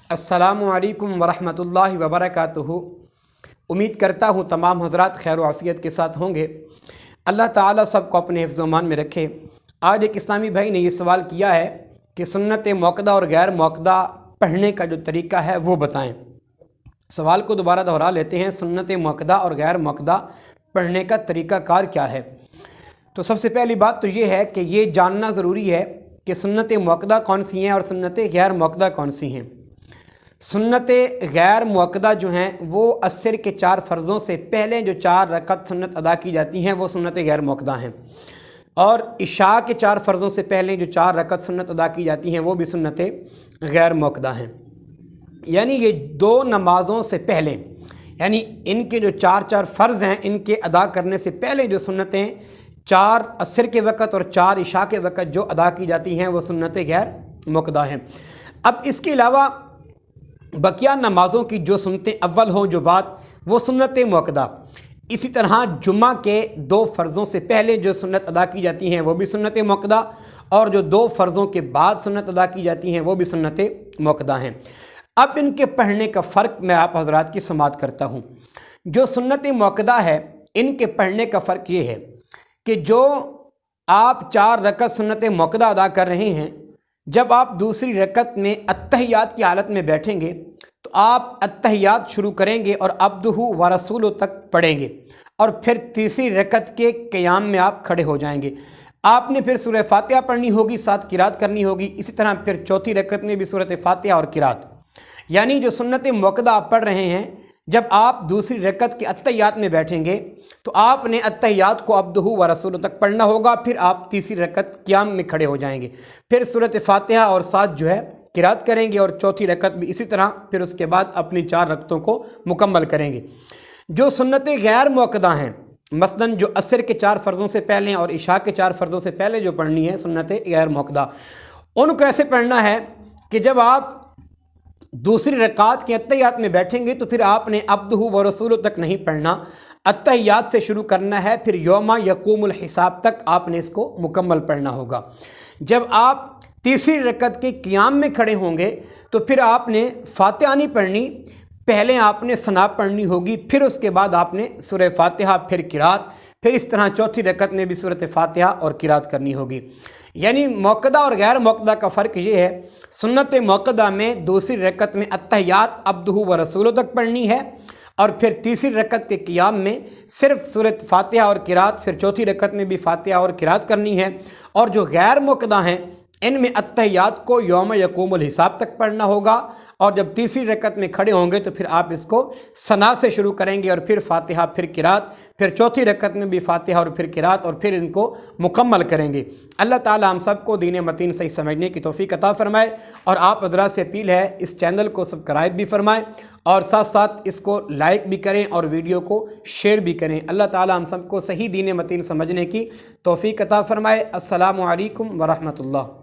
अस्सलामु अलैकुम वरहमतुल्लाहि वबरकातुहू। उम्मीद करता हूँ तमाम हज़रात खैर आफ़ियत के साथ होंगे। अल्लाह ताला सबको अपने हिफ्ज़ व अमान में रखे। आज एक इस्लामी भाई ने ये सवाल किया है कि सुन्नत मौक़दा और गैर मौक़दा पढ़ने का जो तरीका है वो बताएं। सवाल को दोबारा दोहरा लेते हैं, सुन्नत मौक़दा और गैर मौक़दा पढ़ने का तरीका कार क्या है। तो सबसे पहली बात तो ये है कि ये जानना ज़रूरी है कि सुन्नत मौक़दा कौन सी हैं और सुन्नत गैर मौक़दा कौन सी हैं। सुन्नत गैर मौक़दा जो हैं वो असर के 4 फ़र्ज़ों से पहले जो 4 रकत सुन्नत अदा की जाती हैं वो सुन्नत गैर मौक़दा हैं, और इशा के 4 फ़र्ज़ों से पहले जो 4 रकत सुन्नत अदा की जाती हैं वो भी सुन्नत गैर मौक़दा हैं। यानी ये 2 नमाज़ों से पहले, यानी इनके जो 4 फ़र्ज़ हैं इनके अदा करने से पहले जो सुन्नतें 4 असर के वक़्त और 4 इशा के वक़्त जो अदा की जाती हैं वो सुन्नत गैर मौक़दा हैं। अब इसके अलावा बकिया नमाज़ों की जो सुन्नतें अव्वल हो जो बात वो सुन्नत मौक़दा। इसी तरह जुम्मा के 2 फ़र्ज़ों से पहले जो सुन्नत अदा की जाती हैं वो भी सुन्नत मौक़दा, और जो 2 फ़र्ज़ों के बाद सुन्नत अदा की जाती हैं वो भी सुन्नत मौक़दा हैं। अब इनके पढ़ने का फ़र्क मैं आप हज़रात की समाअत करता हूँ। जो सुन्नत मौक़दा है इनके पढ़ने का फ़र्क ये है कि जो आप 4 रकत सुन्नत मौक़दा अदा कर रहे हैं, जब आप दूसरी रकत में अत्तहियात की हालत में बैठेंगे तो आप अत्तहियात शुरू करेंगे और अब्दुहु व रसूलु तक पढ़ेंगे, और फिर तीसरी रकत के क़याम में आप खड़े हो जाएंगे। आपने फिर सूरह फ़ातिहा पढ़नी होगी, साथ किरात करनी होगी। इसी तरह फिर चौथी रकत में भी सूरह फ़ातिहा और किरात। यानी जो सुन्नत मौक़दा आप पढ़ रहे हैं, जब आप दूसरी रकत के अत्तहियात में बैठेंगे तो आपने अत्तहियात को अब्दुहु व रसूलु तक पढ़ना होगा, फिर आप तीसरी रकत क़याम में खड़े हो जाएंगे, फिर सूरत फ़ातिहा और साथ जो है किरात करेंगे, और चौथी रकत भी इसी तरह, फिर उसके बाद अपनी 4 रकतों को मुकम्मल करेंगे। जो सुन्नत गैर मौक़दा हैं, मसलन जो असर के 4 फ़र्ज़ों से पहले और इशा के 4 फ़र्ज़ों से पहले जो पढ़नी है सुन्नत गैर मौक़दा, उनको ऐसे पढ़ना है कि जब आप दूसरी रकात के अत्तहियात में बैठेंगे तो फिर आपने अब्दुहु व रसूलु तक नहीं पढ़ना, अत्तहियात से शुरू करना है, फिर यौमा यक़ूमुल हिसाब तक आपने इसको मुकम्मल पढ़ना होगा। जब आप तीसरी रकत के क़याम में खड़े होंगे तो फिर आपने फ़ातिहा नहीं पढ़नी, पहले आपने सना पढ़नी होगी, फिर उसके बाद आपने सूरह फ़ातिहा, फिर किरात, फिर इस तरह चौथी रकत में भी सूरत फ़ातिहा और किरात करनी होगी। यानी मौक़दा और गैर मौक़दा का फ़र्क ये है, सुन्नत मौक़दा में दूसरी रकत में अत्तहियात अब्दुहु व रसूलु तक पढ़नी है, और फिर तीसरी रकत के क़याम में सिर्फ सूरत फ़ातिहा और किरात, फिर चौथी रकत में भी फ़ातिहा और किरात करनी है। और जो गैर मौक़दा हैं इनमें अत्तहियात को यौम यक़ूमुल हिसाब तक पढ़ना होगा, और जब तीसरी रकत में खड़े होंगे तो फिर आप इसको सना से शुरू करेंगे, और फिर फ़ातिहा, फिर किरात, फिर चौथी रकत में भी फ़ातिहा और फिर किरात, और फिर इनको मुकम्मल करेंगे। अल्लाह ताला हम सबको दीन मतीन सही समझने की तौफ़ीक़ अता फ़रमाए। और आप हज़रात से अपील है इस चैनल को सब्सक्राइब भी फ़रमाएँ, और साथ साथ इसको लाइक भी करें और वीडियो को शेयर भी करें। अल्लाह ताला हम सबको सही दीन मतीन समझने की तौफ़ीक़ अता फ़रमाए। अस्सलामु अलैकुम व रहमतुल्लाह।